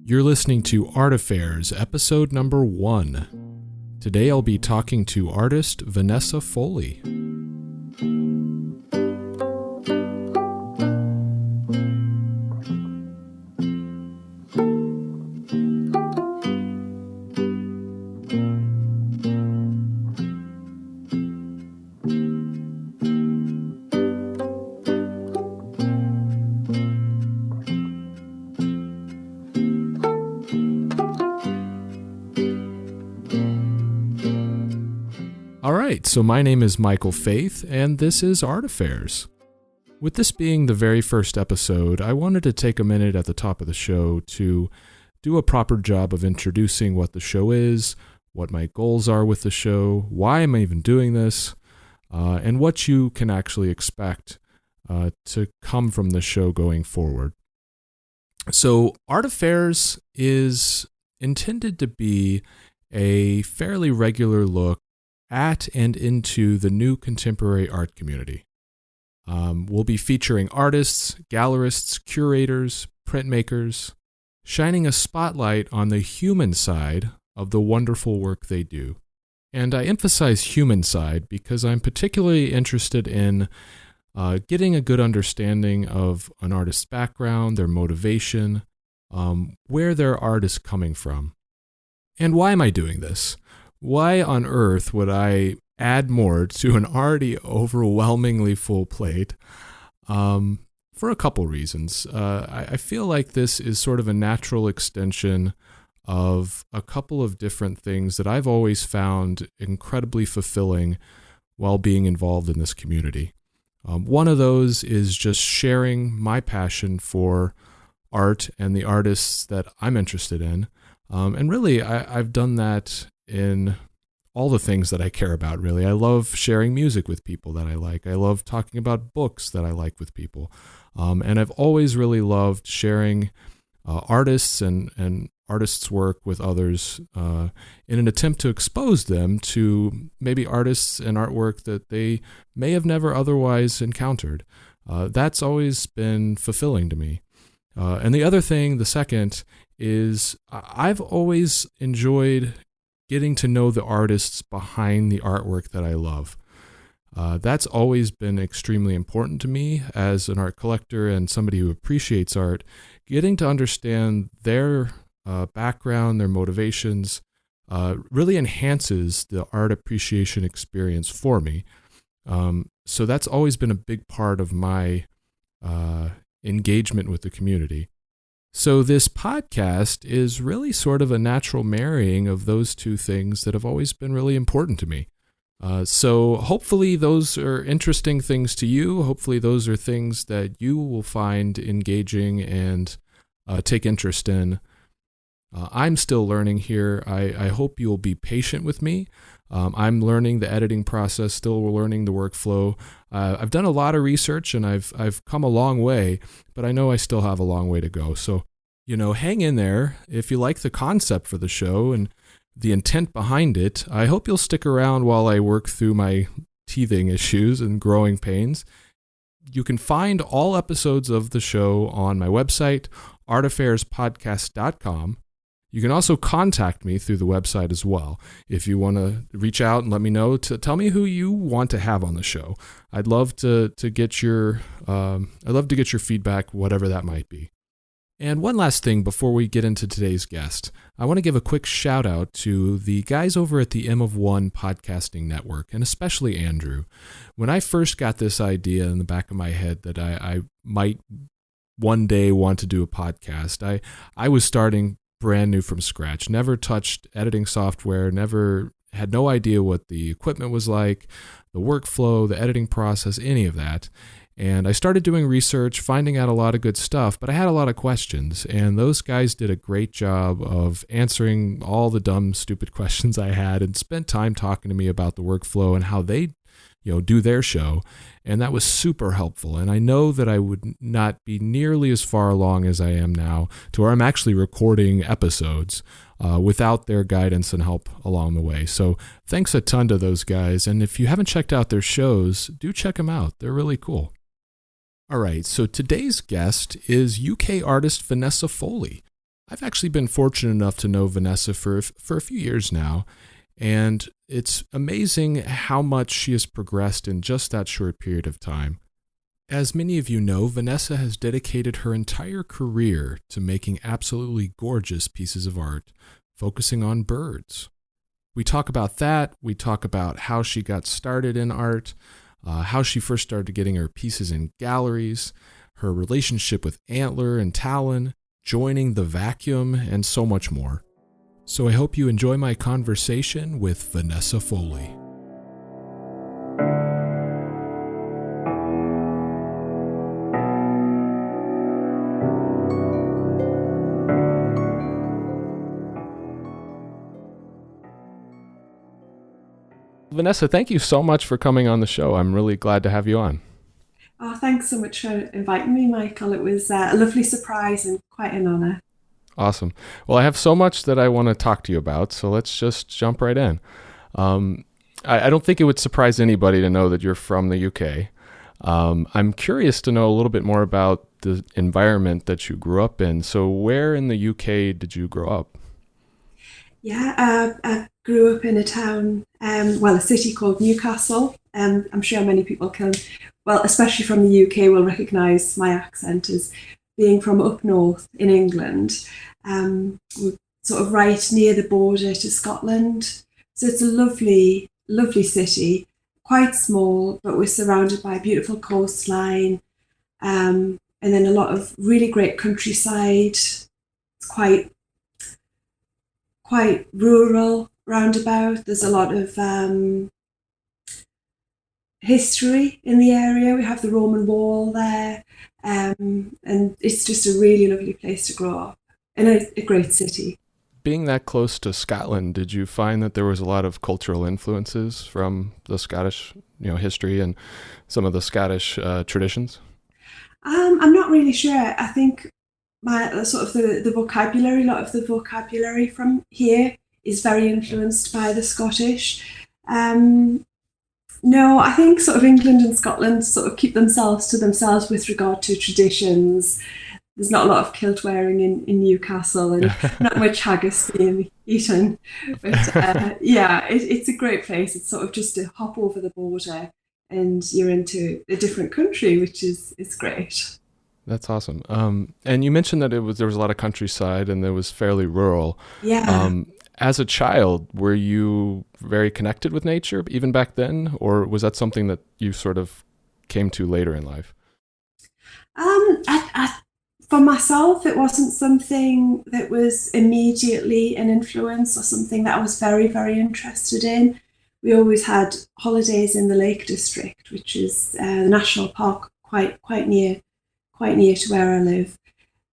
You're listening to Art Affairs, episode number 1. Today I'll be talking to artist Vanessa Foley. Alright, so my name is Michael Faith, and this is Art Affairs. With this being the very first episode, I wanted to take a minute at the top of the show to do a proper job of introducing what the show is, what my goals are with the show, why am I even doing this, and what you can actually expect to come from the show going forward. So, Art Affairs is intended to be a fairly regular look at and into the new contemporary art community. We'll be featuring artists, gallerists, curators, printmakers, shining a spotlight on the human side of the wonderful work they do. And I emphasize human side because I'm particularly interested in getting a good understanding of an artist's background, their motivation, where their art is coming from. And why am I doing this? Why on earth would I add more to an already overwhelmingly full plate? For a couple reasons. I feel like this is sort of a natural extension of a couple of different things that I've always found incredibly fulfilling while being involved in this community. One of those is just sharing my passion for art and the artists that I'm interested in. And really, I've done that in all the things that I care about, really. I love sharing music with people that I like. I love talking about books that I like with people. And I've always really loved sharing artists and artists' work with others in an attempt to expose them to maybe artists and artwork that they may have never otherwise encountered. That's always been fulfilling to me. And the other thing, the second, is I've always enjoyed getting to know the artists behind the artwork that I love. That's always been extremely important to me as an art collector and somebody who appreciates art. Getting to understand their background, their motivations, really enhances the art appreciation experience for me. So that's always been a big part of my engagement with the community. So this podcast is really sort of a natural marrying of those two things that have always been really important to me. So hopefully those are interesting things to you. Hopefully those are things that you will find engaging and take interest in. I'm still learning here. I hope you'll be patient with me. I'm learning the editing process, still learning the workflow. I've done a lot of research and I've come a long way, but I know I still have a long way to go. So, hang in there. If you like the concept for the show and the intent behind it, I hope you'll stick around while I work through my teething issues and growing pains. You can find all episodes of the show on my website, artaffairs.podcast.com. You can also contact me through the website as well if you want to reach out and let me know. Tell me who you want to have on the show. I'd love to get your feedback, whatever that might be. And one last thing before we get into today's guest, I want to give a quick shout out to the guys over at the M of One podcasting network, and especially Andrew. When I first got this idea in the back of my head that I might one day want to do a podcast, I was starting brand new from scratch, never touched editing software, had no idea what the equipment was like, the workflow, the editing process, any of that. And I started doing research, finding out a lot of good stuff, but I had a lot of questions, and those guys did a great job of answering all the dumb, stupid questions I had and spent time talking to me about the workflow and how they do their show. And that was super helpful. And I know that I would not be nearly as far along as I am now to where I'm actually recording episodes without their guidance and help along the way. So thanks a ton to those guys. And if you haven't checked out their shows, do check them out. They're really cool. All right, so today's guest is UK artist Vanessa Foley. I've actually been fortunate enough to know Vanessa for a few years now, and it's amazing how much she has progressed in just that short period of time. As many of you know, Vanessa has dedicated her entire career to making absolutely gorgeous pieces of art, focusing on birds. We talk about that. We talk about how she got started in art, how she first started getting her pieces in galleries, her relationship with Antler and Talon, joining the Vacuum, and so much more. So I hope you enjoy my conversation with Vanessa Foley. Vanessa, thank you so much for coming on the show. I'm really glad to have you on. Oh, thanks so much for inviting me, Michael. It was a lovely surprise and quite an honour. Awesome. Well, I have so much that I want to talk to you about, so let's just jump right in. I don't think it would surprise anybody to know that you're from the UK. I'm curious to know a little bit more about the environment that you grew up in. So where in the UK did you grow up? I grew up in a town, a city called Newcastle. I'm sure many people can, well, especially from the UK, will recognise my accent as being from up north in England. We're sort of right near the border to Scotland. So it's a lovely, lovely city, quite small, but we're surrounded by a beautiful coastline, and then a lot of really great countryside. It's quite rural roundabout. There's a lot of history in the area. We have the Roman Wall there, and it's just a really lovely place to grow up in a great city. Being that close to Scotland, did you find that there was a lot of cultural influences from the Scottish, history and some of the Scottish traditions? I'm not really sure. I think my sort of the vocabulary, a lot of the vocabulary from here is very influenced by the Scottish. Um, no, I think sort of England and Scotland sort of keep themselves to themselves with regard to traditions. There's not a lot of kilt wearing in Newcastle and not much haggis being eaten. But it's a great place. It's sort of just to hop over the border and you're into a different country, which is great. That's awesome. And you mentioned that there was a lot of countryside and it was fairly rural. Yeah. As a child, were you very connected with nature even back then, or was that something that you sort of came to later in life? For myself, it wasn't something that was immediately an influence or something that I was very, very interested in. We always had holidays in the Lake District, which is the national park quite near to where I live.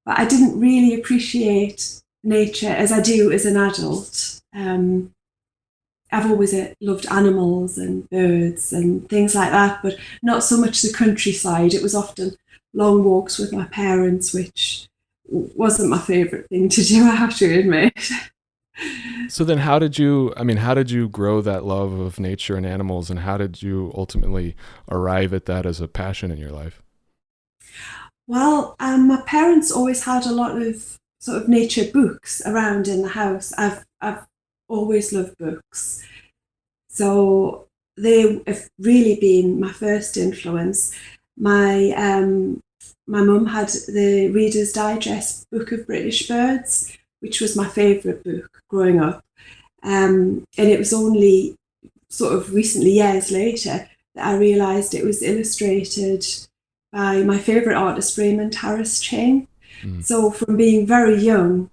But I didn't really appreciate nature as I do as an adult. I've always loved animals and birds and things like that, but not so much the countryside. It was often long walks with my parents, which wasn't my favourite thing to do, I have to admit. So then how did you grow that love of nature and animals, and how did you ultimately arrive at that as a passion in your life? Well, my parents always had a lot of sort of nature books around in the house. I've always loved books, so they have really been my first influence. My mum had the Reader's Digest Book of British Birds, which was my favourite book growing up, and it was only sort of recently, years later, that I realised it was illustrated by my favourite artist, Raymond Harris Ching. Mm. So from being very young,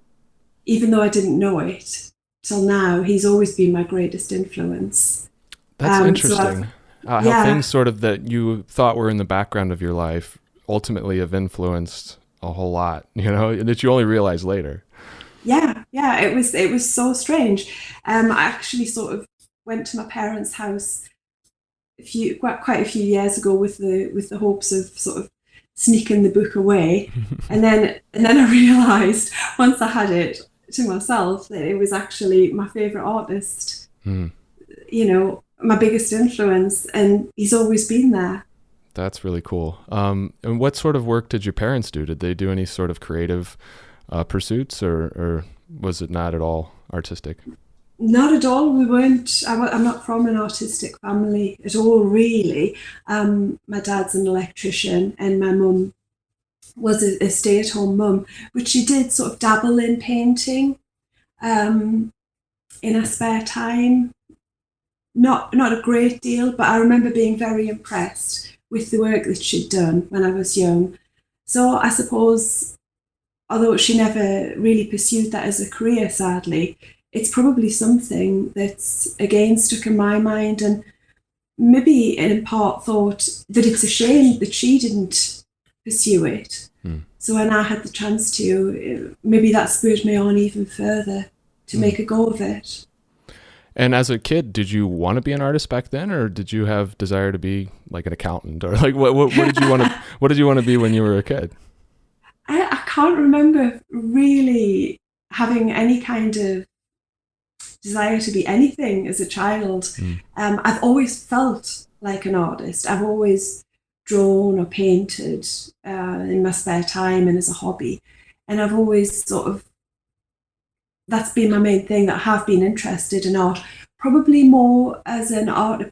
even though I didn't know it, till now, he's always been my greatest influence. That's interesting. How Yeah, things sort of that you thought were in the background of your life ultimately have influenced a whole lot, that you only realize later. yeah, it was so strange. I actually sort of went to my parents' house quite a few years ago with the hopes of sort of sneaking the book away, and then I realised once I had it to myself that it was actually my favourite artist. Hmm. My biggest influence, and he's always been there. That's really cool. And what sort of work did your parents do? Did they do any sort of creative pursuits, or was it not at all artistic? Not at all. We weren't. I'm not from an artistic family at all, really. My dad's an electrician, and my mum was a stay-at-home mum, but she did sort of dabble in painting in her spare time. Not a great deal, but I remember being very impressed with the work that she'd done when I was young. So I suppose, although she never really pursued that as a career, sadly, it's probably something that's again stuck in my mind, and maybe in part thought that it's a shame that she didn't pursue it. So when I had the chance to, maybe that spurred me on even further to make a go of it. And as a kid, did you want to be an artist back then, or did you have desire to be like an accountant, or like what did you want to what did you want to be when you were a kid? I can't remember really having any kind of desire to be anything as a child. I've always felt like an artist. I've always drawn or painted in my spare time and as a hobby. And I've always that's been my main thing, that I have been interested in art, probably more as an art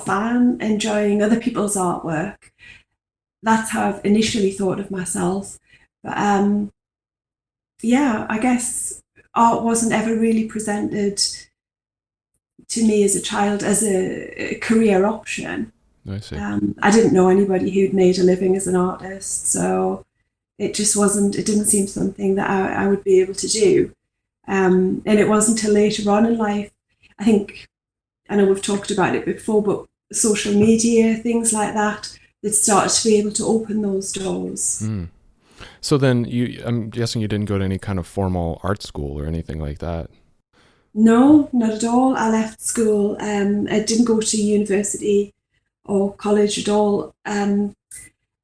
fan, enjoying other people's artwork. That's how I've initially thought of myself. But I guess art wasn't ever really presented to me as a child as a career option. I see. I didn't know anybody who'd made a living as an artist, so it didn't seem something that I would be able to do. And it wasn't until later on in life, I know we've talked about it before, but social media, things like that started to be able to open those doors. So then I'm guessing you didn't go to any kind of formal art school or anything like that? No, not at all. I left school. I didn't go to university or college at all.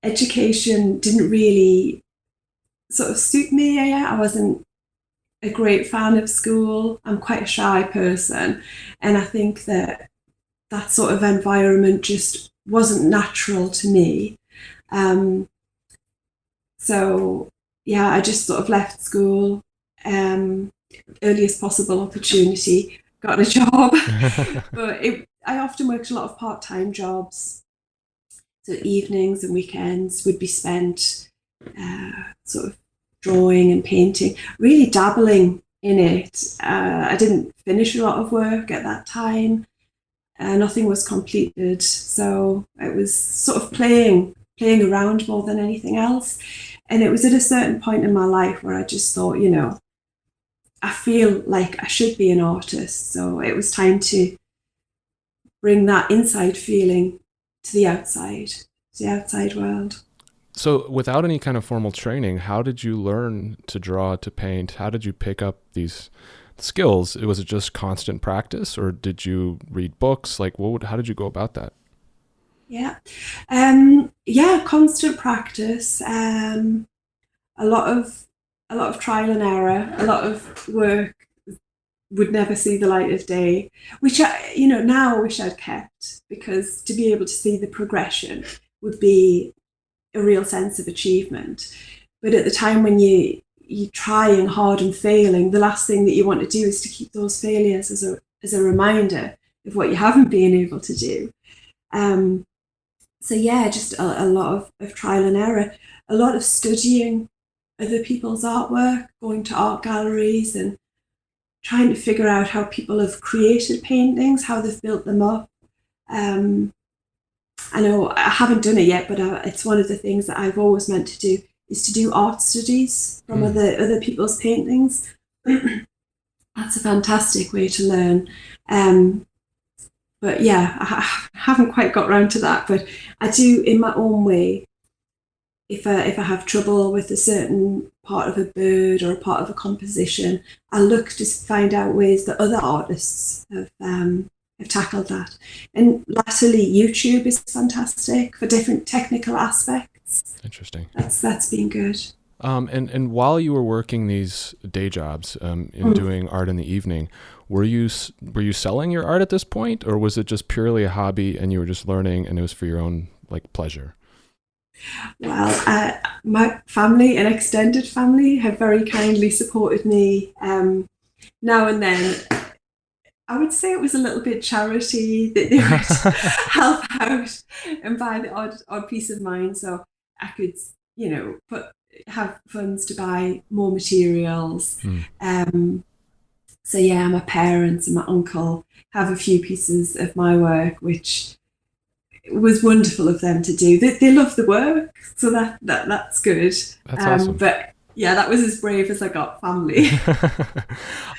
Education didn't really sort of suit me. I wasn't a great fan of school. I'm quite a shy person, and I think that sort of environment just wasn't natural to me. So I just sort of left school, earliest possible opportunity, got a job. But I often worked a lot of part-time jobs, so evenings and weekends would be spent sort of drawing and painting, really dabbling in it. I didn't finish a lot of work at that time. Nothing was completed, so it was sort of playing around more than anything else. And it was at a certain point in my life where I just thought, I feel like I should be an artist. So it was time to bring that inside feeling to the outside world. So without any kind of formal training, how did you learn to draw, to paint? How did you pick up these skills? Was it just constant practice, or did you read books? Like how did you go about that? Constant practice. A lot of trial and error. A lot of work would never see the light of day, which now I wish I'd kept, because to be able to see the progression would be a real sense of achievement. But at the time when you're trying hard and failing, the last thing that you want to do is to keep those failures as a reminder of what you haven't been able to do. Just a lot of trial and error, a lot of studying other people's artwork, going to art galleries and trying to figure out how people have created paintings, how they've built them up. I know I haven't done it yet, but it's one of the things that I've always meant to do, is to do art studies from other people's paintings. That's a fantastic way to learn. But I haven't quite got around to that, but I do in my own way. If I have trouble with a certain part of a bird or a part of a composition, I look to find out ways that other artists have tackled that. And latterly, YouTube is fantastic for different technical aspects. Interesting. That's been good. And while you were working these day jobs in doing art in the evening, were you selling your art at this point, or was it just purely a hobby and you were just learning and it was for your own pleasure? Well, my family and extended family have very kindly supported me now and then. I would say it was a little bit charity that they would help out and buy the odd piece of mine, so I could, have funds to buy more materials. Mm. Um, so yeah, my parents and my uncle have a few pieces of my work, which was wonderful of them to do. They love the work, so that's good. That's awesome. But yeah, that was as brave as I got, family.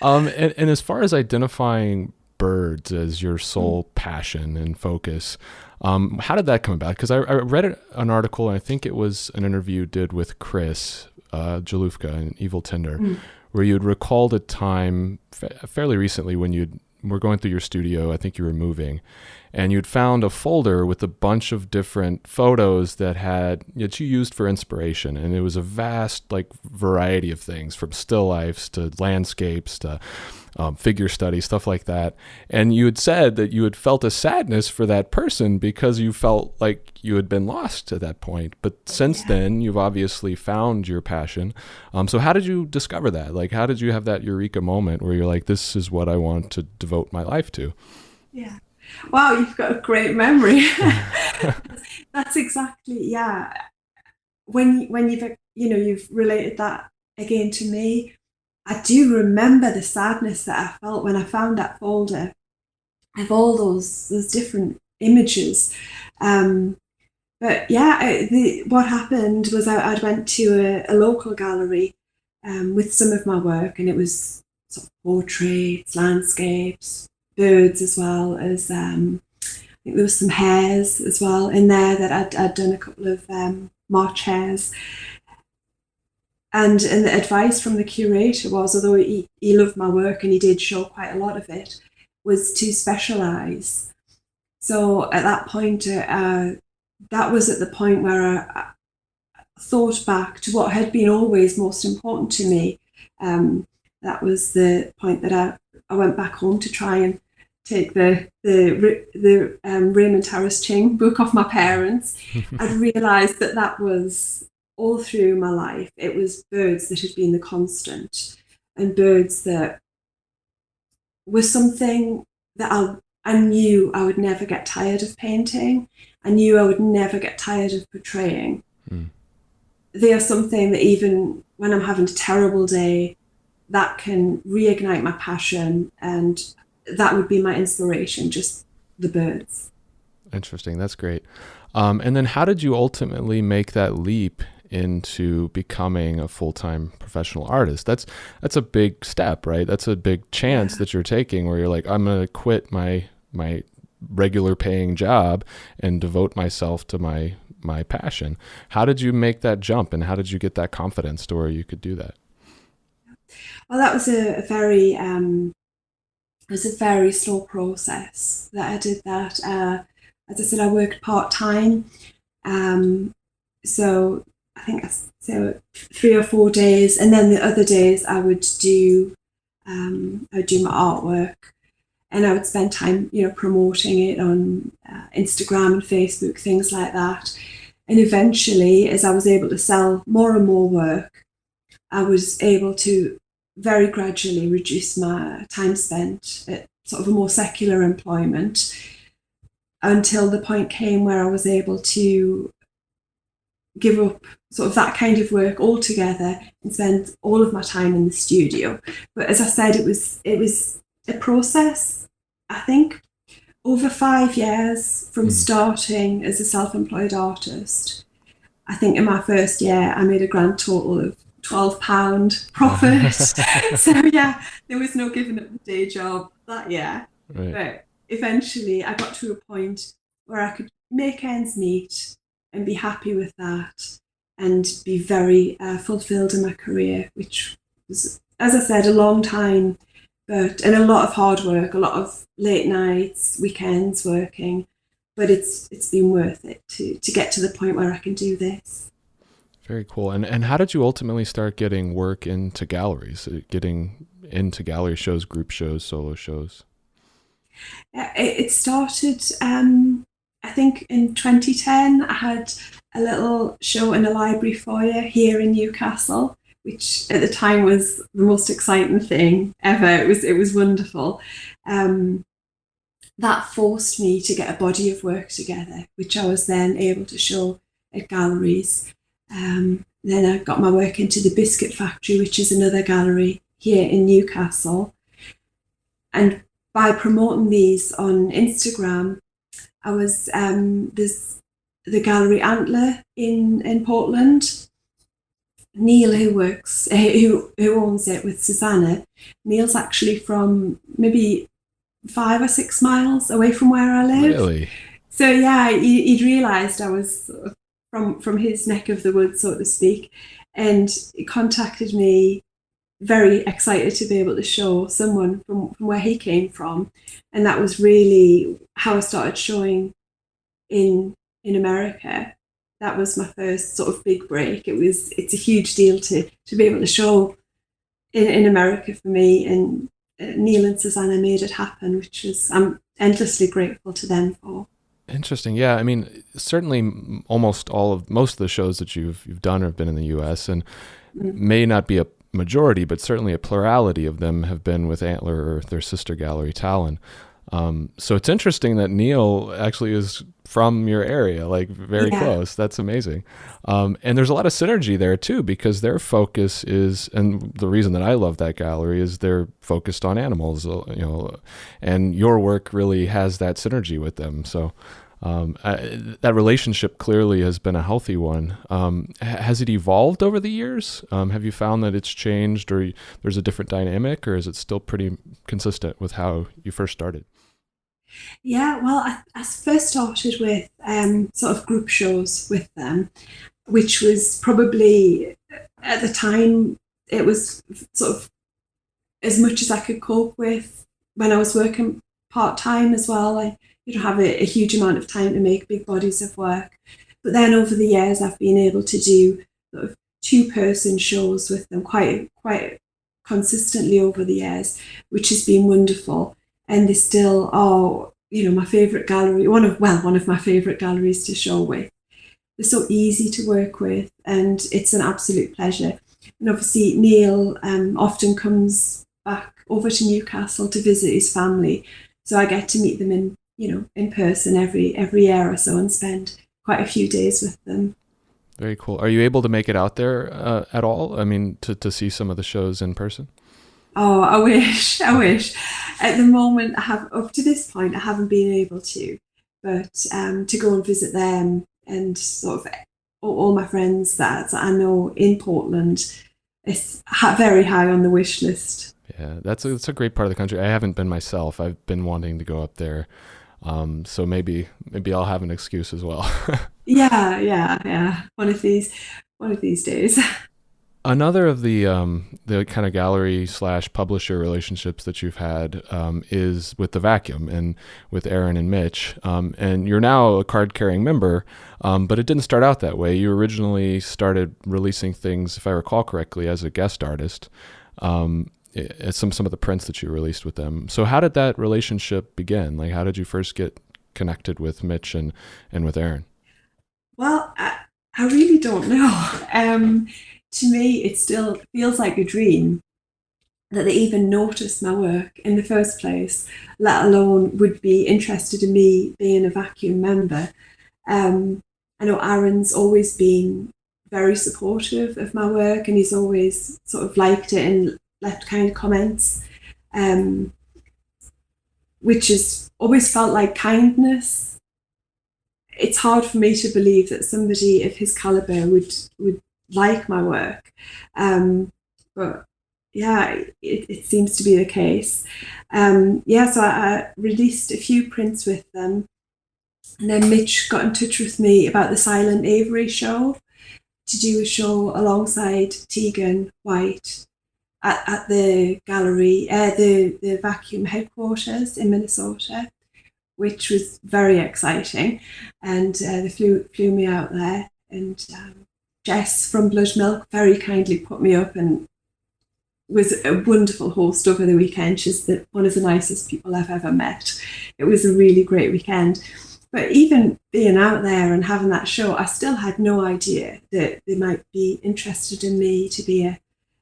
And as far as identifying birds as your sole passion and focus, how did that come about? Because I read an article, and I think it was an interview you did with Chris Jalufka in Evil Tinder, where you had recalled a time fairly recently when you were going through your studio. I think you were moving, and you'd found a folder with a bunch of different photos that you used for inspiration, and it was a vast variety of things, from still lifes to landscapes to figure study, stuff like that. And you had said that you had felt a sadness for that person because you felt like you had been lost at that point. But since then, you've obviously found your passion. So how did you discover that? How did you have that eureka moment where you're like, this is what I want to devote my life to? Yeah. Wow, you've got a great memory. That's exactly, yeah. When you've related that again to me, I do remember the sadness that I felt when I found that folder of all those different images. But yeah, what happened was I went to a local gallery with some of my work, and it was sort of portraits, landscapes, birds, as well as I think there was some hares as well in there that I'd done a couple of March hares. And the advice from the curator was, although he loved my work and he did show quite a lot of it, was to specialise. So at that point, that was at the point where I thought back to what had been always most important to me. That was the point that I went back home to try and take the Raymond Harris Ching book off my parents. I'd realised that was all through my life. It was birds that had been the constant, and birds that were something that I knew I would never get tired of painting. I knew I would never get tired of portraying. They are something that even when I'm having a terrible day, that can reignite my passion, and that would be my inspiration, just the birds. Interesting. That's great. And then how did you ultimately make that leap into becoming a full-time professional artist? That's a big step, right? That's a big chance that you're taking, where you're like, I'm going to quit my regular paying job and devote myself to my passion. How did you make that jump, and how did you get that confidence to where you could do that? Well, that was a very slow process that I did that. As I said, I worked part-time. So I think so 3 or 4 days, and then the other days I would do my artwork, and I would spend time, promoting it on Instagram and Facebook, things like that. And eventually, as I was able to sell more and more work, I was able to very gradually reduce my time spent at sort of a more secular employment, until the point came where I was able to give up sort of that kind of work altogether and spend all of my time in the studio. But as I said, it was a process, I think, over 5 years from starting as a self-employed artist. I think in my first year, I made a grand total of £12 profit. So yeah, there was no giving up the day job that year. Right. But eventually I got to a point where I could make ends meet and be happy with that, and be very fulfilled in my career, which was, as I said, a long time, and a lot of hard work, a lot of late nights, weekends working, but it's been worth it to get to the point where I can do this. Very cool. And how did you ultimately start getting work into galleries, getting into gallery shows, group shows, solo shows? It started I think in 2010, I had a little show in a library foyer here in Newcastle, which at the time was the most exciting thing ever. It was wonderful. Um, that forced me to get a body of work together, which I was then able to show at galleries. Then I got my work into the Biscuit Factory, which is another gallery here in Newcastle. And by promoting these on Instagram, I was there's the Gallery Antler in Portland. Neil, who owns it with Susanna. Neil's actually from maybe 5 or 6 miles away from where I live. Really? So yeah, he'd realised I was from his neck of the woods, so to speak, and he contacted me, very excited to be able to show someone from where he came from, and that was really how I started showing in America. That was my first sort of big break. It's a huge deal to be able to show in America for me, and Neil and Susanna made it happen, which I'm endlessly grateful to them for. Interesting. Yeah, I mean, certainly most of the shows that you've done have been in the U.S. and may not be a majority, but certainly a plurality of them have been with Antler or their sister gallery, Talon. So it's interesting that Neil actually is from your area, like very close. That's amazing. And there's a lot of synergy there too, because their focus is, and the reason that I love that gallery is they're focused on animals, and your work really has that synergy with them. So that relationship clearly has been a healthy one. Has it evolved over the years? Have you found that it's changed, or there's a different dynamic, or is it still pretty consistent with how you first started? Yeah, well, I first started with sort of group shows with them, which was probably at the time, it was sort of as much as I could cope with when I was working part-time as well. I don't have a huge amount of time to make big bodies of work. But then over the years, I've been able to do sort of two-person shows with them quite consistently over the years, which has been wonderful. And they still are, my favourite gallery, one of my favourite galleries to show with. They're so easy to work with, and it's an absolute pleasure. And obviously Neil often comes back over to Newcastle to visit his family, so I get to meet them in person every year or so and spend quite a few days with them. Very cool. Are you able to make it out there at all? I mean, to see some of the shows in person? Oh, I wish. At the moment, up to this point, I haven't been able to, but to go and visit them and sort of all my friends that I know in Portland, it's very high on the wish list. Yeah, that's a great part of the country. I haven't been myself. I've been wanting to go up there. So maybe I'll have an excuse as well. Yeah. One of these days. Another of the kind of gallery / publisher relationships that you've had is with the Vacuum and with Aaron and Mitch. And you're now a card-carrying member, but it didn't start out that way. You originally started releasing things, if I recall correctly, as a guest artist. Some of the prints that you released with them. So how did that relationship begin? Like, how did you first get connected with Mitch and with Aaron? Well, I really don't know. To me, it still feels like a dream that they even noticed my work in the first place, let alone would be interested in me being a Vacuum member. I know Aaron's always been very supportive of my work, and he's always sort of liked it and left kind comments, which has always felt like kindness. It's hard for me to believe that somebody of his caliber would like my work, but yeah, it seems to be the case. So I released a few prints with them, and then Mitch got in touch with me about the Silent Avery show, to do a show alongside Tegan White at the gallery, the Vacuum headquarters in Minnesota, which was very exciting. And they flew me out there, and Jess from Blood Milk very kindly put me up and was a wonderful host over the weekend. She's one of the nicest people I've ever met. It was a really great weekend. But even being out there and having that show, I still had no idea that they might be interested in me to be a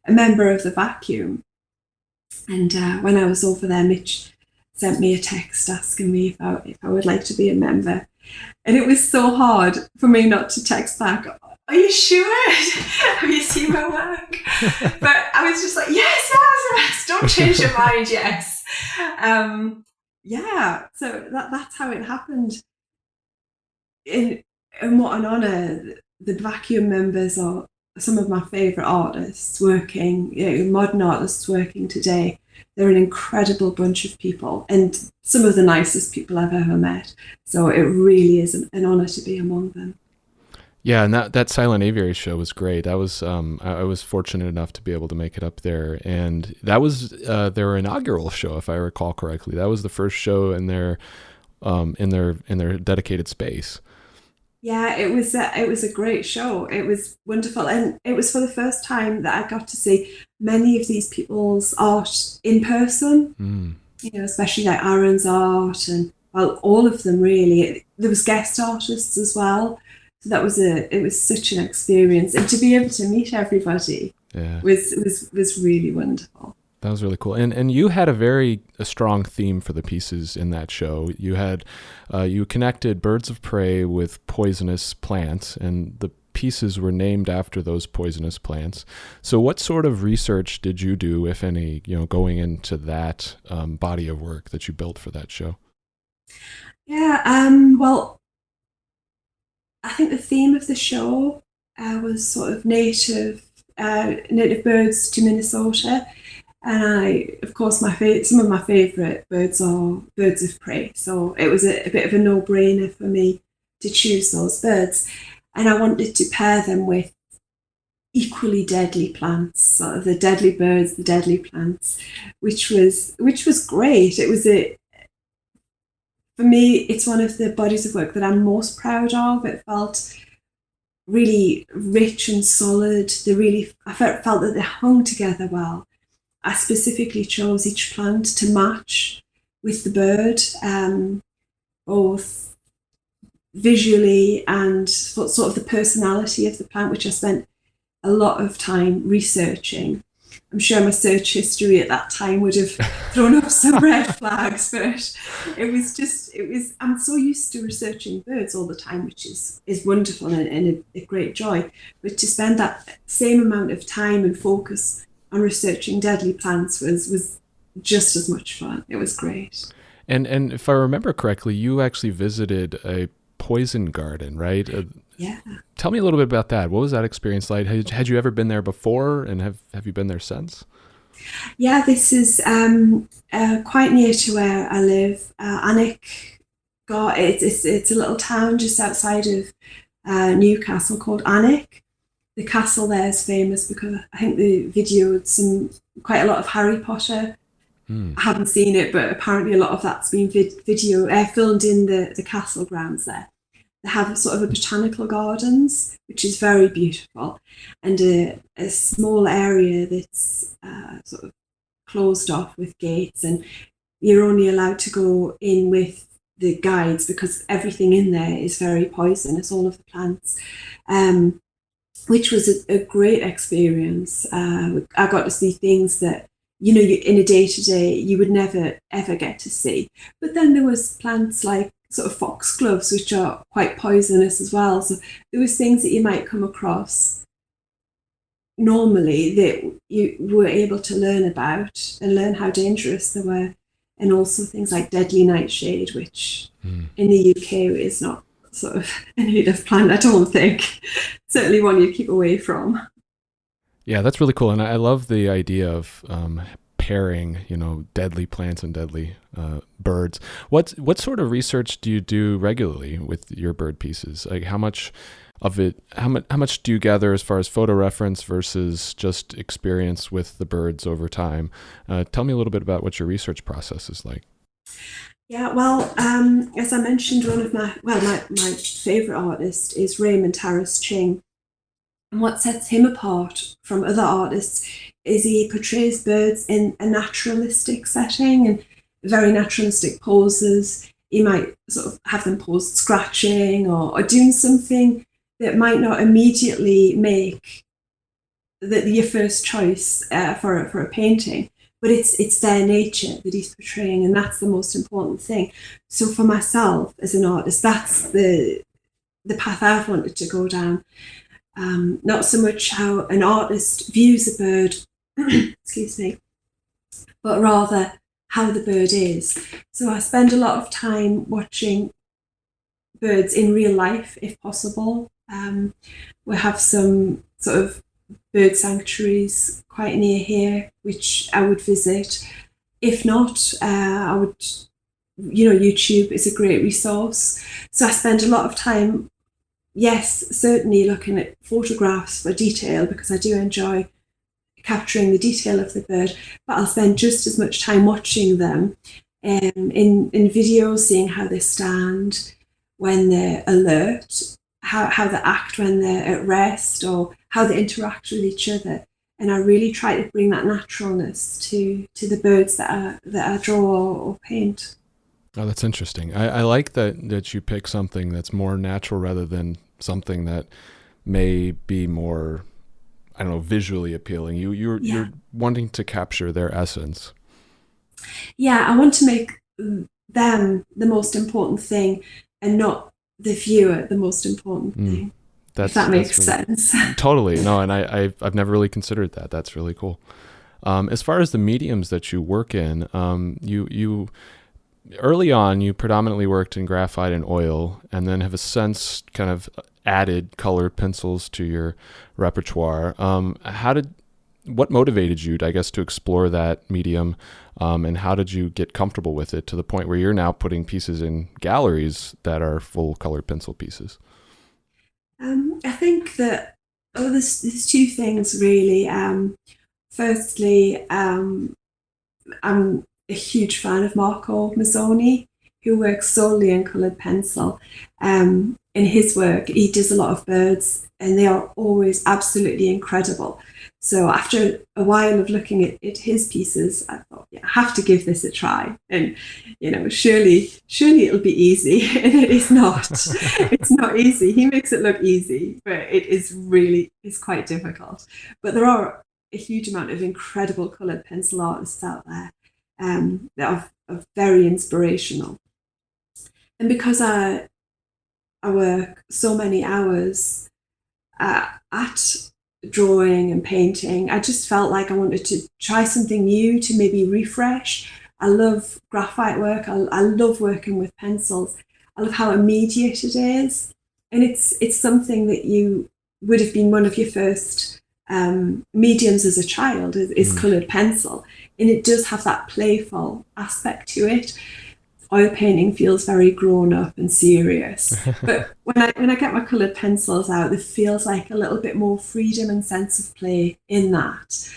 member of the vacuum. And when I was over there, Mitch sent me a text asking me if I would like to be a member. And it was so hard for me not to text back, "Are you sure? Have you seen my work?" But I was just like, yes, don't change your mind, yes. Yeah, so that's how it happened. And what an honour. The vacuum members are some of my favourite artists working, modern artists working today. They're an incredible bunch of people and some of the nicest people I've ever met. So it really is an honour to be among them. Yeah, and that Silent Aviary show was great. I was fortunate enough to be able to make it up there, and that was their inaugural show, if I recall correctly. That was the first show in their dedicated space. Yeah, it was a great show. It was wonderful, and it was for the first time that I got to see many of these people's art in person. Especially like Aaron's art, and well, all of them really. There was guest artists as well. So it was such an experience, and to be able to meet everybody was really wonderful. That was really cool. And you had a strong theme for the pieces in that show. You had you connected birds of prey with poisonous plants, and the pieces were named after those poisonous plants. So what sort of research did you do, if any, going into that body of work that you built for that show? Yeah, well, I think the theme of the show was sort of native birds to Minnesota. And of course, some of my favourite birds are birds of prey. So it was a bit of a no-brainer for me to choose those birds. And I wanted to pair them with equally deadly plants, sort of the deadly birds, the deadly plants, which was great. It was for me, it's one of the bodies of work that I'm most proud of. It felt really rich and solid. I felt that they hung together well. I specifically chose each plant to match with the bird, both visually and sort of the personality of the plant, which I spent a lot of time researching. I'm sure my search history at that time would have thrown up some red flags, but I'm so used to researching birds all the time, which is wonderful and a great joy. But to spend that same amount of time and focus on researching deadly plants was just as much fun. It was great. And if I remember correctly, you actually visited a poison garden, right? Yeah. Tell me a little bit about that. What was that experience like? Had you ever been there before, and have you been there since? Yeah, this is quite near to where I live. It's a little town just outside of Newcastle called Alnwick. The castle there is famous because I think they videoed quite a lot of Harry Potter. I haven't seen it, but apparently a lot of that's been filmed in the castle grounds there. They have sort of a botanical gardens, which is very beautiful, and a small area that's sort of closed off with gates, and you're only allowed to go in with the guides because everything in there is very poisonous, all of the plants. Which was a great experience. I got to see things that, you in a day-to-day, you would never, ever get to see. But then there was plants like sort of foxgloves, which are quite poisonous as well. So there was things that you might come across normally that you were able to learn about and learn how dangerous they were. And also things like deadly nightshade, which in the UK is not sort of a native plant, I don't think. Certainly one you keep away from. Yeah, that's really cool. And I love the idea of pairing, deadly plants and deadly birds. What sort of research do you do regularly with your bird pieces? Like how much do you gather as far as photo reference versus just experience with the birds over time? Tell me a little bit about what your research process is like. Yeah, well, as I mentioned, one of my favourite artist is Raymond Harris Ching. And what sets him apart from other artists is he portrays birds in a naturalistic setting and very naturalistic poses. you might sort of have them pause scratching or doing something that might not immediately make your first choice for a painting, but it's their nature that he's portraying, and that's the most important thing. So for myself as an artist, that's the path I've wanted to go down. Not so much how an artist views a bird, excuse me, but rather how the bird is. So I spend a lot of time watching birds in real life, if possible. We have some sort of bird sanctuaries quite near here, which I would visit. If not, I would, YouTube is a great resource. So I spend a lot of time, yes, certainly looking at photographs for detail, because I do enjoy capturing the detail of the bird, but I'll spend just as much time watching them in videos, seeing how they stand when they're alert, how they act when they're at rest, or how they interact with each other. And I really try to bring that naturalness to the birds that I draw or paint. Oh, that's interesting. I like that you pick something that's more natural rather than something that may be more, I don't know, visually appealing. You're wanting to capture their essence. Yeah, I want to make them the most important thing and not the viewer the most important thing. If that makes sense. Totally. No, and I've never really considered that. That's really cool. As far as the mediums that you work in, you early on, you predominantly worked in graphite and oil, and then have since kind of added colored pencils to your repertoire. What motivated you, I guess, to explore that medium, and how did you get comfortable with it to the point where you're now putting pieces in galleries that are full colored pencil pieces? I think that there's two things really. Firstly, I'm a huge fan of Marco Mazzoni, who works solely in coloured pencil. In his work, he does a lot of birds, and they are always absolutely incredible. So after a while of looking at his pieces, I thought, I have to give this a try. And, surely it'll be easy. And it is not. It's not easy. He makes it look easy, but it's quite difficult. But there are a huge amount of incredible coloured pencil artists out there that are very inspirational. And because I work so many hours at drawing and painting, I just felt like I wanted to try something new to maybe refresh. I love graphite work. I love working with pencils. I love how immediate it is. And it's something that you would have been one of your first mediums as a child is coloured pencil. And it does have that playful aspect to it. Oil painting feels very grown up and serious, but when I get my coloured pencils out, there feels like a little bit more freedom and sense of play in that.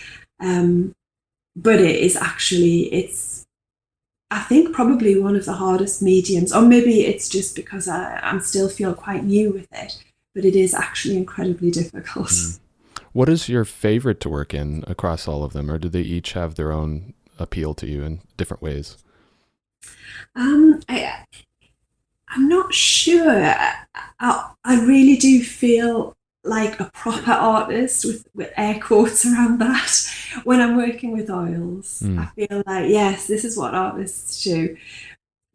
But it's I think probably one of the hardest mediums, or maybe it's just because I'm still feel quite new with it, but it is actually incredibly difficult. What is your favorite to work in across all of them, or do they each have their own appeal to you in different ways? I'm not sure. I really do feel like a proper artist with air quotes around that when I'm working with oils. I feel like, yes, this is what artists do.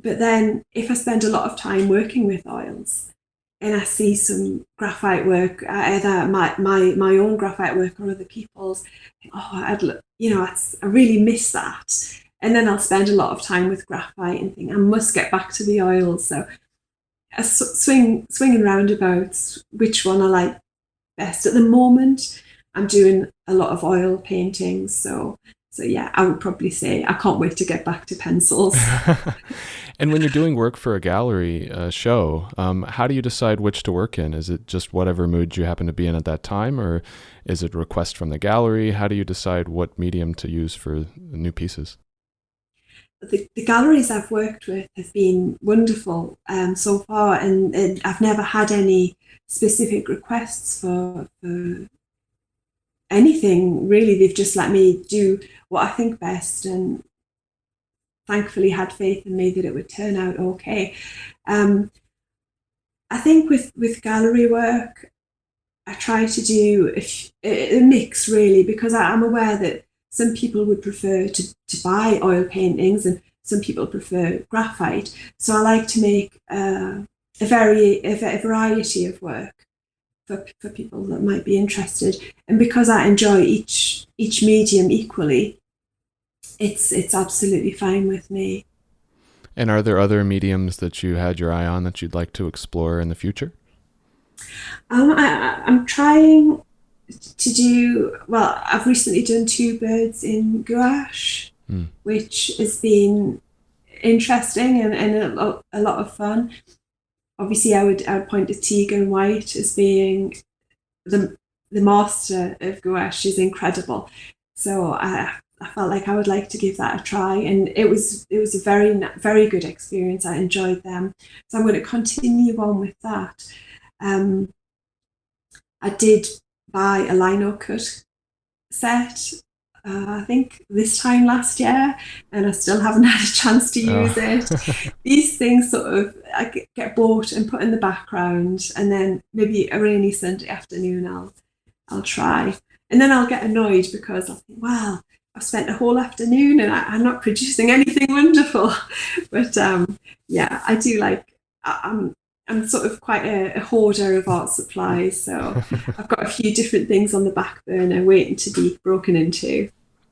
But then if I spend a lot of time working with oils and I see some graphite work, either my own graphite work or other people's, I really miss that. And then I'll spend a lot of time with graphite and think I must get back to the oils. So I swing and roundabouts, which one I like best. At the moment, I'm doing a lot of oil paintings. So yeah, I would probably say I can't wait to get back to pencils. And when you're doing work for a gallery show, how do you decide which to work in? Is it just whatever mood you happen to be in at that time, or is it a request from the gallery? How do you decide what medium to use for new pieces? The galleries I've worked with have been wonderful so far, and I've never had any specific requests for anything really. They've just let me do what I think best, and thankfully had faith in me that it would turn out okay. I think with gallery work, I try to do a mix really, because I'm aware that some people would prefer to buy oil paintings and some people prefer graphite. So I like to make a variety of work for people that might be interested. And because I enjoy each medium equally, it's absolutely fine with me. And are there other mediums that you had your eye on that you'd like to explore in the future? I'm trying to do, well, I've recently done 2 birds in gouache, which has been interesting and a lot of fun. Obviously, I would point to Tegan White as being the master of gouache. Is incredible. So I felt like I would like to give that a try, and it was a very good experience. I enjoyed them, so I'm going to continue on with that. I did buy a lino cut set, I think this time last year, and I still haven't had a chance to use it. These things sort of get bought and put in the background, and then maybe a rainy Sunday afternoon I'll try, and then I'll get annoyed because I'll think, well, I've spent a whole afternoon and I'm not producing anything wonderful. But yeah, I do like. I'm sort of quite a hoarder of art supplies, so I've got a few different things on the back burner waiting to be broken into.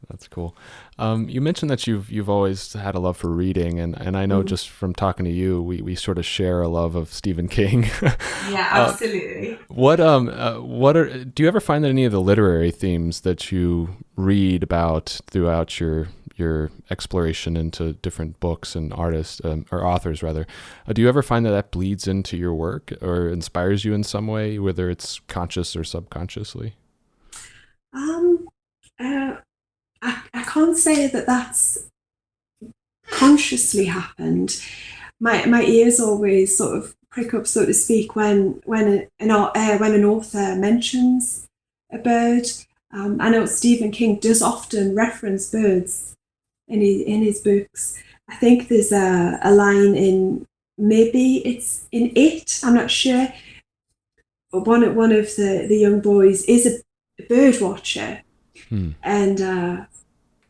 That's cool. You mentioned that you've always had a love for reading, and I know just from talking to you, we sort of share a love of Stephen King. Yeah, absolutely. Do you ever find that any of the literary themes that you read about throughout your exploration into different books and artists or authors rather, do you ever find that bleeds into your work or inspires you in some way, whether it's conscious or subconsciously? I can't say that that's consciously happened. My ears always sort of prick up, so to speak, when an author mentions a bird. I know Stephen King does often reference birds in his books. I think there's a line in, maybe it's in It, I'm not sure. But one of the young boys is a bird watcher. And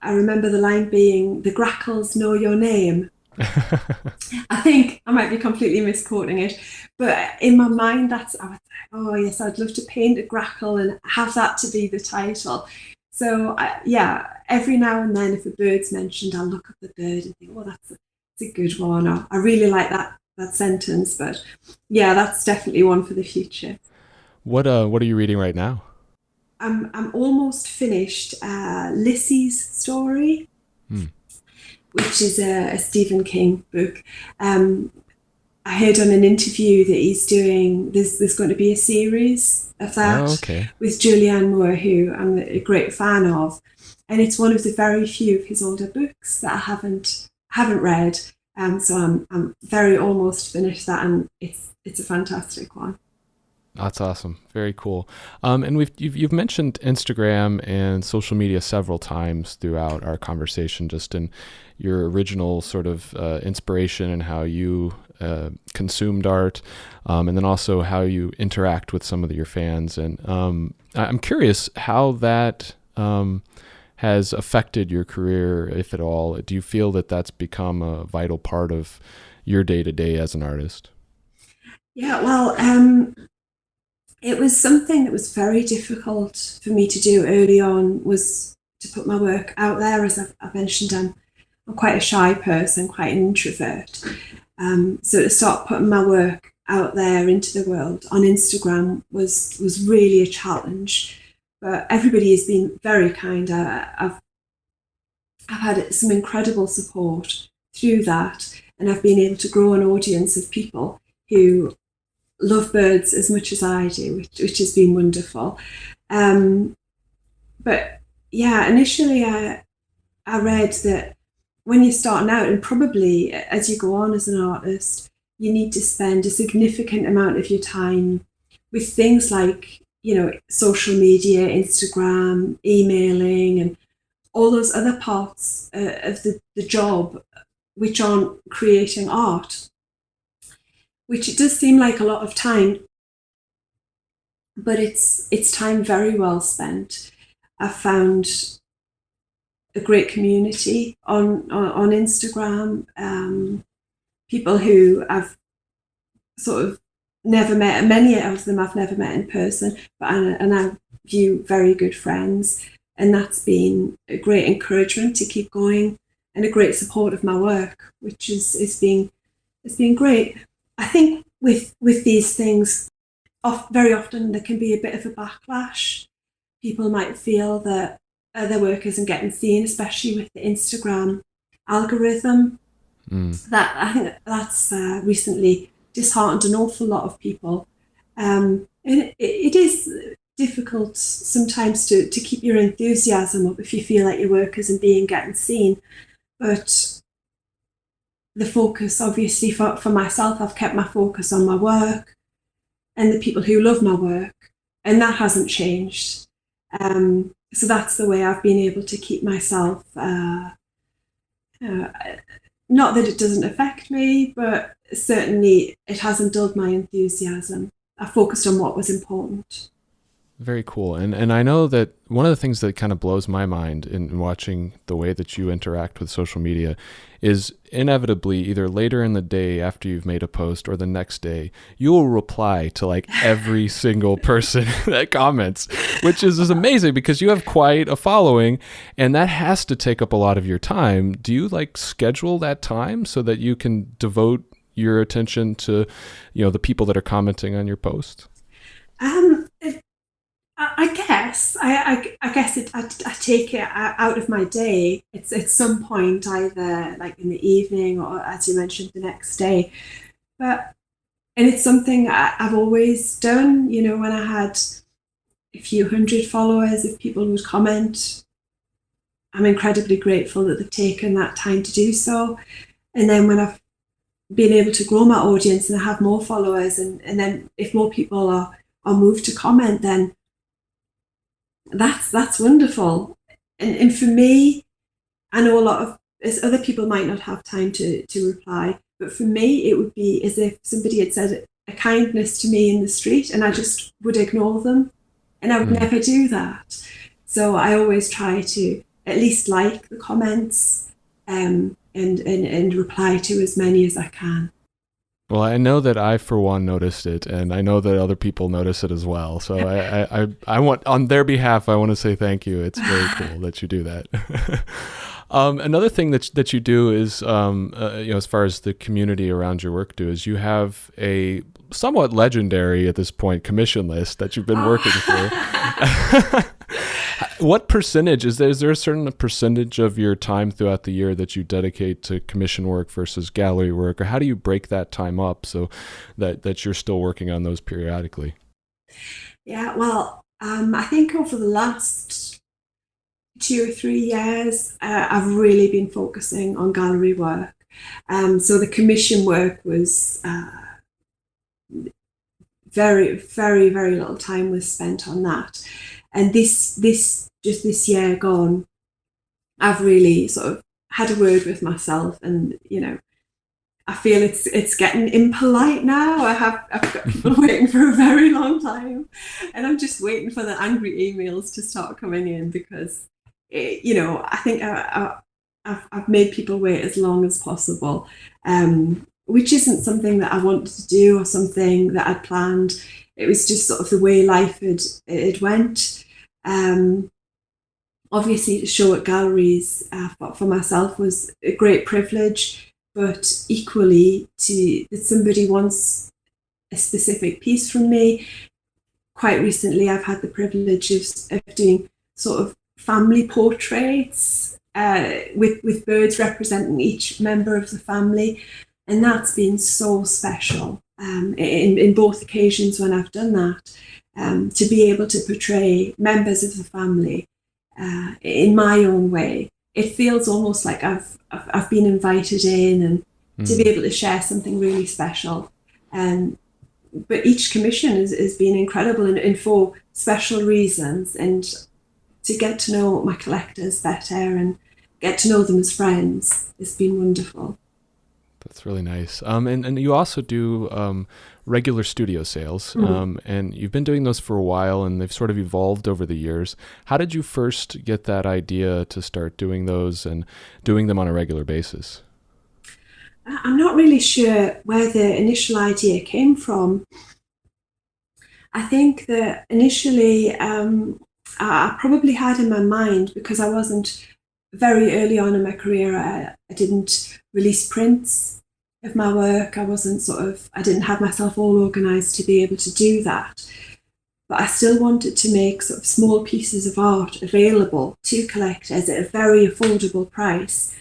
I remember the line being, "The grackles know your name." I think I might be completely misquoting it, but in my mind, I was like, oh yes, I'd love to paint a grackle and have that to be the title. So yeah, every now and then, if a bird's mentioned, I'll look up the bird and think, oh, that's a good one. Or I really like that sentence. But yeah, that's definitely one for the future. What are you reading right now? I'm almost finished Lissy's story, which is a Stephen King book. I heard on an interview that he's doing, there's going to be a series of that with Julianne Moore, who I'm a great fan of. And it's one of the very few of his older books that I haven't read. So I'm very almost finished that, and it's a fantastic one. That's awesome. Very cool. And you've mentioned Instagram and social media several times throughout our conversation, just in your original sort of inspiration and how you consumed art, and then also how you interact with some of your fans. And I'm curious how that has affected your career, if at all. Do you feel that that's become a vital part of your day-to-day as an artist? Yeah, well, it was something that was very difficult for me to do early on, was to put my work out there. As I've mentioned, I'm quite a shy person, quite an introvert. So to start putting my work out there into the world on Instagram was really a challenge. But everybody has been very kind. I've had some incredible support through that, and I've been able to grow an audience of people who love birds as much as I do, which has been wonderful. But yeah, initially I read that when you're starting out, and probably as you go on as an artist, you need to spend a significant amount of your time with things like, social media, Instagram, emailing, and all those other parts of the job which aren't creating art, which it does seem like a lot of time, but it's time very well spent. I've found a great community on Instagram, people who I've sort of never met, many of them I've never met in person, but and I view very good friends, and that's been a great encouragement to keep going and a great support of my work, which is been great. I think with these things, very often there can be a bit of a backlash. People might feel that their work isn't getting seen, especially with the Instagram algorithm. That I think that's recently disheartened an awful lot of people, and it is difficult sometimes to keep your enthusiasm up if you feel like your work isn't being getting seen. But the focus, obviously, for myself, I've kept my focus on my work and the people who love my work, and that hasn't changed. So that's the way I've been able to keep myself, not that it doesn't affect me, but certainly it hasn't dulled my enthusiasm. I focused on what was important. Very cool. And I know that one of the things that kind of blows my mind in watching the way that you interact with social media is inevitably either later in the day after you've made a post or the next day, you will reply to like every single person that comments, which is amazing because you have quite a following and that has to take up a lot of your time. Do you like schedule that time so that you can devote your attention to, the people that are commenting on your post? I guess I take it out of my day. It's at some point, either like in the evening or, as you mentioned, the next day. And it's something I've always done. When I had a few hundred followers, if people would comment, I'm incredibly grateful that they've taken that time to do so. And then when I've been able to grow my audience and I have more followers, and then if more people are moved to comment, then that's wonderful. And for me, I know a lot of other people might not have time to reply, but for me it would be as if somebody had said a kindness to me in the street and I just would ignore them, and I would never do that. So I always try to at least like the comments, and reply to as many as I can. Well, I know that I, for one, noticed it, and I know that other people notice it as well. So I want, on their behalf, I want to say thank you. It's very cool that you do that. Another thing that you do is, as far as the community around your work do, is you have a somewhat legendary at this point commission list that you've been working for. What percentage is there? Is there a certain percentage of your time throughout the year that you dedicate to commission work versus gallery work, or how do you break that time up so that you're still working on those periodically? Yeah, well, I think over the last 2 or 3 years, I've really been focusing on gallery work. So the commission work was very, very, very little time was spent on that. And this year gone, I've really sort of had a word with myself, and I feel it's getting impolite now. I've got people waiting for a very long time, and I'm just waiting for the angry emails to start coming in because I think I've made people wait as long as possible, which isn't something that I wanted to do or something that I'd planned. It was just sort of the way life had went. Obviously, to show at galleries for myself was a great privilege, but equally that somebody wants a specific piece from me. Quite recently, I've had the privilege of doing sort of family portraits with birds representing each member of the family, and that's been so special. In both occasions when I've done that, to be able to portray members of the family in my own way, it feels almost like I've been invited in, and to be able to share something really special. But each commission has been incredible and for special reasons, and to get to know my collectors better and get to know them as friends has been wonderful. That's really nice. And you also do regular studio sales, and you've been doing those for a while, and they've sort of evolved over the years. How did you first get that idea to start doing those and doing them on a regular basis? I'm not really sure where the initial idea came from. I think that initially I probably had in my mind, because I wasn't very early on in my career, I didn't release prints of my work. I didn't have myself all organised to be able to do that. But I still wanted to make sort of small pieces of art available to collectors at a very affordable price.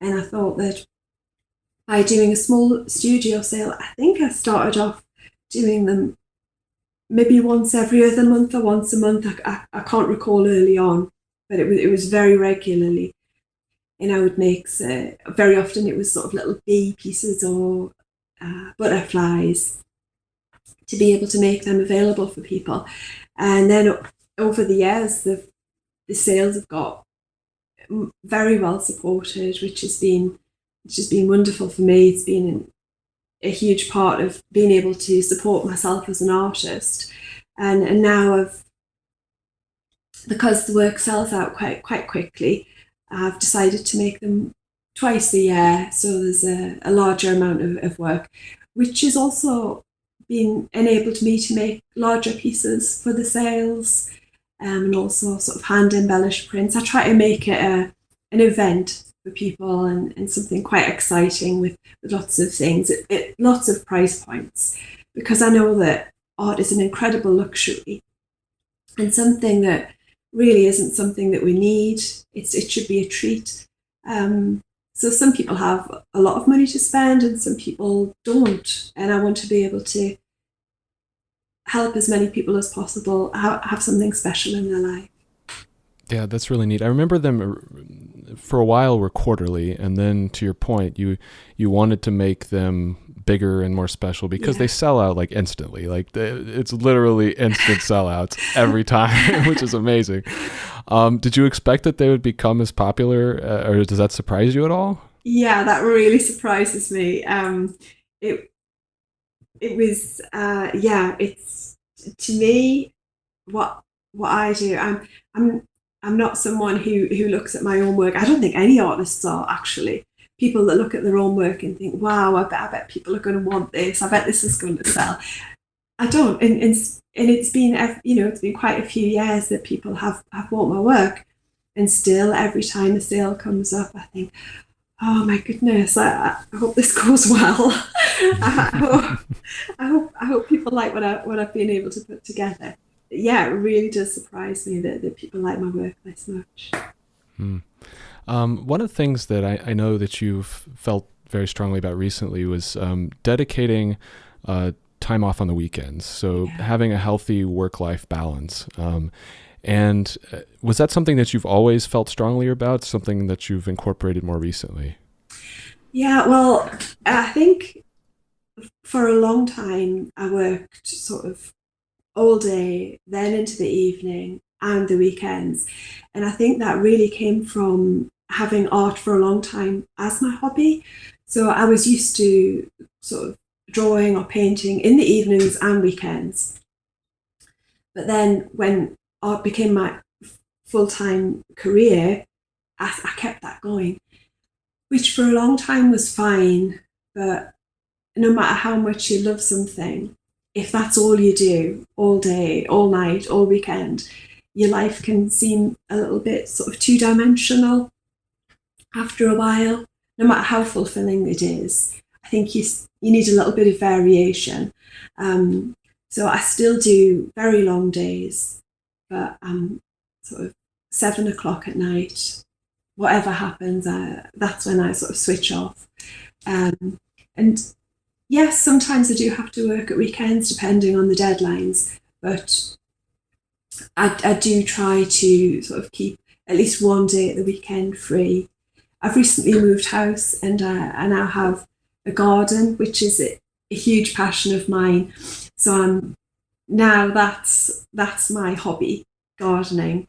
And I thought that by doing a small studio sale, I think I started off doing them maybe once every other month or once a month. I can't recall early on, but it was very regularly. And I would make, very often it was sort of little bee pieces or butterflies, to be able to make them available for people. And then over the years, the sales have got very well supported, which has been wonderful for me. It's been a huge part of being able to support myself as an artist. And now because the work sells out quite quickly, I've decided to make them twice a year. So there's a larger amount of work, which has also been enabled me to make larger pieces for the sales, and also sort of hand embellished prints. I try to make it an event for people, and something quite exciting with lots of things, lots of price points, because I know that art is an incredible luxury and something that really isn't something that we need. It should be a treat. So some people have a lot of money to spend and some people don't. And I want to be able to help as many people as possible have something special in their life. Yeah, that's really neat. I remember them for a while were quarterly, and then to your point, you wanted to make them bigger and more special because they sell out like instantly. Like it's literally instant sellouts every time, which is amazing. Did you expect that they would become as popular, or does that surprise you at all? Yeah, that really surprises me. It was it's, to me, what I do. I'm not someone who looks at my own work. I don't think any artists are, actually. People that look at their own work and think, wow, I bet people are going to want this. I bet this is going to sell. I don't. And it's been, it's been quite a few years that people have bought my work. And still, every time a sale comes up, I think, oh my goodness, I hope this goes well. I hope people like what I've been able to put together. Yeah, it really does surprise me that people like my work this much. One of the things that I know that you've felt very strongly about recently was dedicating time off on the weekends. So having a healthy work-life balance. And was that something that you've always felt strongly about, something that you've incorporated more recently? Yeah, well, I think for a long time I worked sort of all day, then into the evening and the weekends. And I think that really came from having art for a long time as my hobby. So I was used to sort of drawing or painting in the evenings and weekends. But then when art became my full-time career, I kept that going, which for a long time was fine. But no matter how much you love something, if that's all you do all day, all night, all weekend, your life can seem a little bit sort of two-dimensional after a while, no matter how fulfilling it is. I think you need a little bit of variation. So I still do very long days, but sort of 7 o'clock at night, whatever happens, that's when I sort of switch off. And yes, sometimes I do have to work at weekends depending on the deadlines, but I do try to sort of keep at least one day at the weekend free. I've recently moved house and I now have a garden, which is a huge passion of mine. So now that's my hobby, gardening.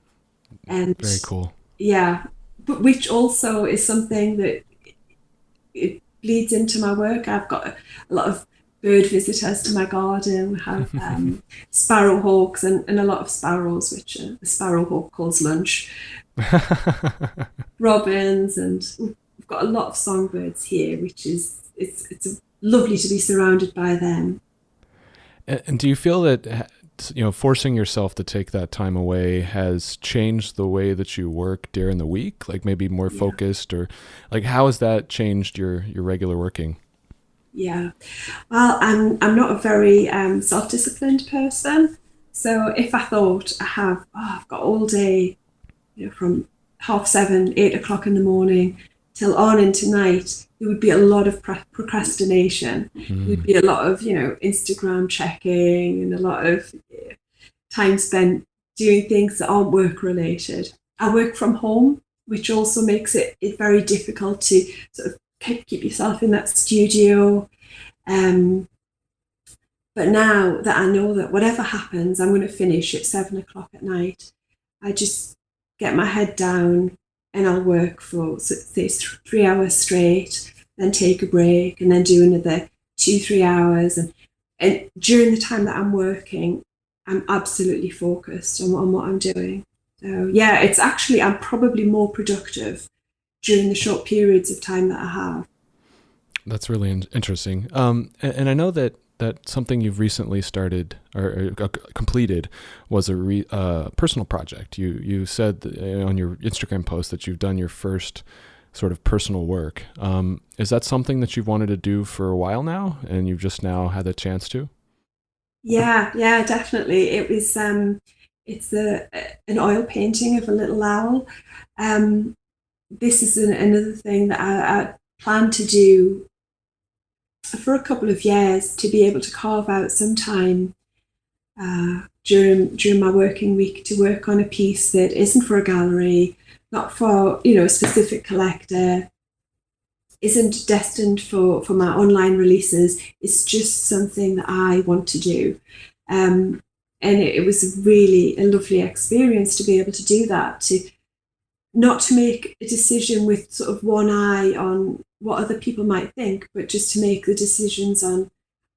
And very cool. Yeah, but which also is something that bleeds into my work. I've got a lot of bird visitors to my garden. We have sparrowhawks and a lot of sparrows, which the sparrowhawk calls lunch. Robins, and we've got a lot of songbirds here, which is it's lovely to be surrounded by them. And do you feel that forcing yourself to take that time away has changed the way that you work during the week? Like maybe more focused, or like how has that changed your regular working? Yeah, well, I'm not a very self-disciplined person. So if I thought I've got all day, from 7:30, 8 o'clock in the morning till on into night, there would be a lot of procrastination. There would be a lot of, Instagram checking and a lot of time spent doing things that aren't work related. I work from home, which also makes it very difficult to sort of keep yourself in that studio. But now that I know that whatever happens, I'm going to finish at 7 o'clock at night, I just get my head down and I'll work for, say, 3 hours straight, then take a break and then do another 2-3 hours. And during the time that I'm working, I'm absolutely focused on what I'm doing. So yeah, it's actually, I'm probably more productive during the short periods of time that I have. That's really interesting. And I know that something you've recently started or completed was a personal project. You said on your Instagram post that you've done your first sort of personal work. Is that something that you've wanted to do for a while now, and you've just now had the chance to? Yeah, definitely. It was it's an oil painting of a little owl. This is another thing that I plan to do for a couple of years, to be able to carve out some time during my working week to work on a piece that isn't for a gallery, not for a specific collector, isn't destined for my online releases. It's just something that I want to do. And it was really a lovely experience to be able to do that, to not to make a decision with sort of one eye on what other people might think, but just to make the decisions on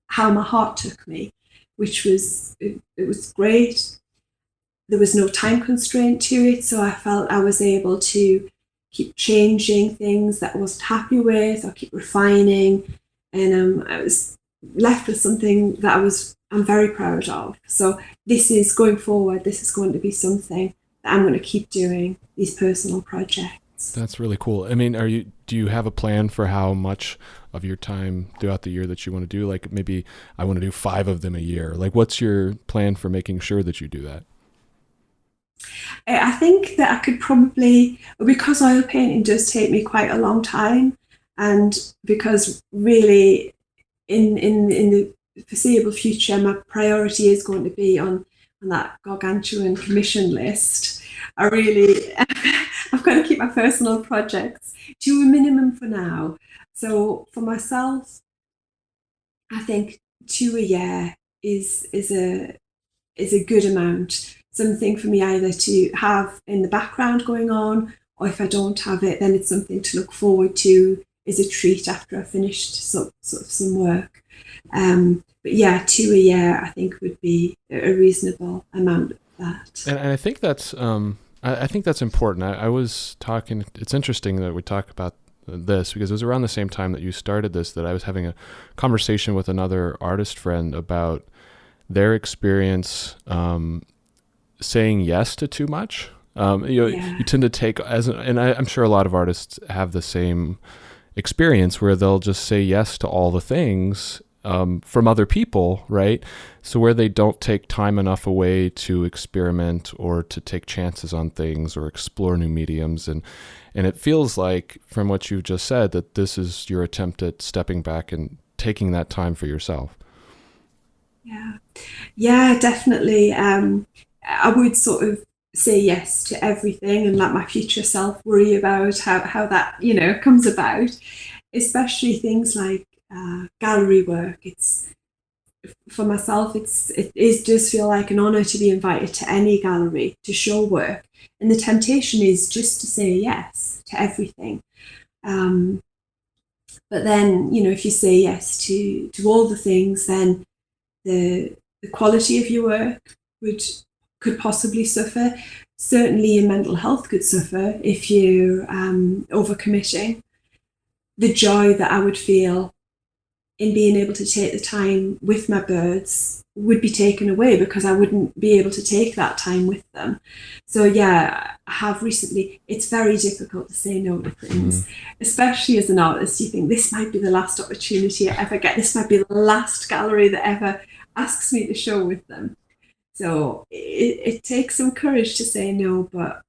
how my heart took me, which was, it was great. There was no time constraint to it, so I felt I was able to keep changing things that I wasn't happy with, or keep refining, and I was left with something that I'm very proud of. So this is going forward. This is going to be something that I'm going to keep doing, these personal projects. That's really cool. I mean, do you have a plan for how much of your time throughout the year that you want to do? Like maybe I want to do 5 of them a year. Like what's your plan for making sure that you do that? I think that I could probably, because oil painting does take me quite a long time, and because really in the foreseeable future, my priority is going to be on that gargantuan commission list. I've got to keep my personal projects to a minimum for now. So for myself, I think 2 a year is a good amount. Something for me either to have in the background going on, or if I don't have it, then it's something to look forward to as a treat after I've finished some work. But yeah, 2 a year I think would be a reasonable amount of that. And I think that's I think that's important. I was talking. It's interesting that we talk about this because it was around the same time that you started this that I was having a conversation with another artist friend about their experience saying yes to too much. You tend to take and I'm sure a lot of artists have the same experience where they'll just say yes to all the things from other people, right? So where they don't take time enough away to experiment or to take chances on things or explore new mediums. And it feels like from what you just said that this is your attempt at stepping back and taking that time for yourself. Yeah, definitely. I would sort of say yes to everything and let my future self worry about how that comes about, especially things like gallery work. It's for myself, it does feel like an honor to be invited to any gallery to show work, and the temptation is just to say yes to everything. But then, if you say yes to all the things, then the quality of your work could possibly suffer. Certainly your mental health could suffer if you're overcommitting. The joy that I would feel in being able to take the time with my birds would be taken away because I wouldn't be able to take that time with them. So yeah, I have recently, it's very difficult to say no to things, especially as an artist. You think this might be the last opportunity I ever get. This might be the last gallery that ever asks me to show with them. So it takes some courage to say no, but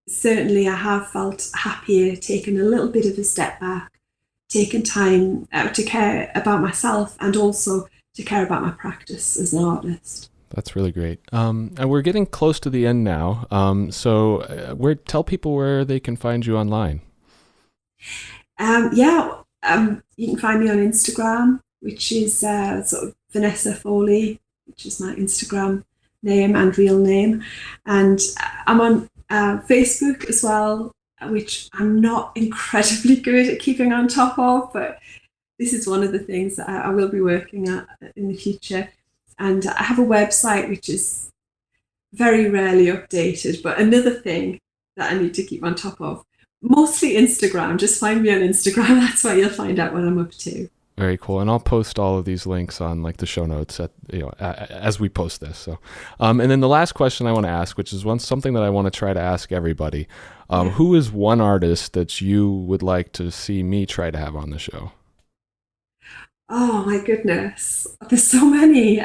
certainly I have felt happier taking a little bit of a step back, taking time to care about myself and also to care about my practice as an artist. That's really great. And we're getting close to the end now. Tell people where they can find you online. You can find me on Instagram, which is sort of Vanessa Foley, which is my Instagram name and real name. And I'm on Facebook as well, which I'm not incredibly good at keeping on top of, but this is one of the things that I will be working at in the future. And I have a website which is very rarely updated, but another thing that I need to keep on top of. Mostly Instagram. Just find me on Instagram. That's where you'll find out what I'm up to. Very cool, and I'll post all of these links on the show notes as we post this. So, and then the last question I want to ask, which is something that I want to try to ask everybody, who is one artist that you would like to see me try to have on the show? Oh my goodness, there's so many.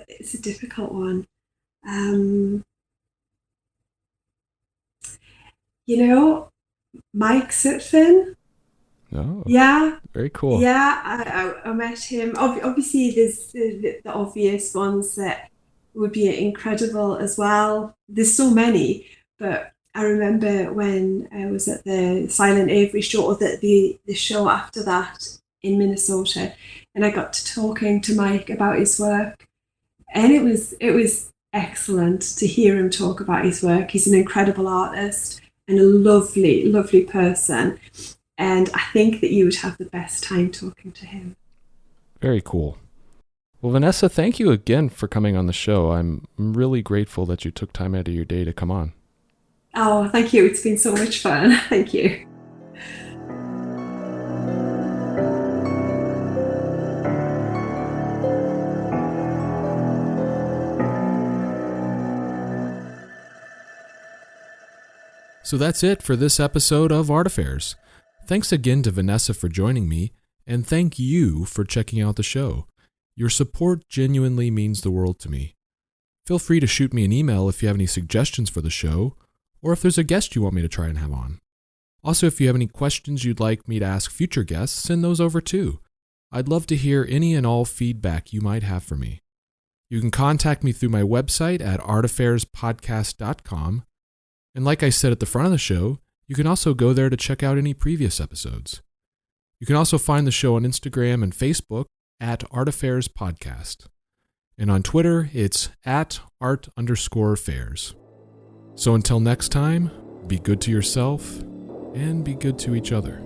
It's a difficult one. Mike Sutphin. Oh, yeah, very cool. Yeah, I met him. Obviously, there's the obvious ones that would be incredible as well. There's so many, but I remember when I was at the Silent Avery show, or the show after that in Minnesota, and I got to talking to Mike about his work, and it was excellent to hear him talk about his work. He's an incredible artist and a lovely, lovely person. And I think that you would have the best time talking to him. Very cool. Well, Vanessa, thank you again for coming on the show. I'm really grateful that you took time out of your day to come on. Oh, thank you. It's been so much fun. Thank you. So that's it for this episode of Art Affairs. Thanks again to Vanessa for joining me, and thank you for checking out the show. Your support genuinely means the world to me. Feel free to shoot me an email if you have any suggestions for the show, or if there's a guest you want me to try and have on. Also, if you have any questions you'd like me to ask future guests, send those over too. I'd love to hear any and all feedback you might have for me. You can contact me through my website at artaffairespodcast.com. And like I said at the front of the show, you can also go there to check out any previous episodes. You can also find the show on Instagram and Facebook at Art Affairs Podcast. And on Twitter, it's at art_affairs. So until next time, be good to yourself and be good to each other.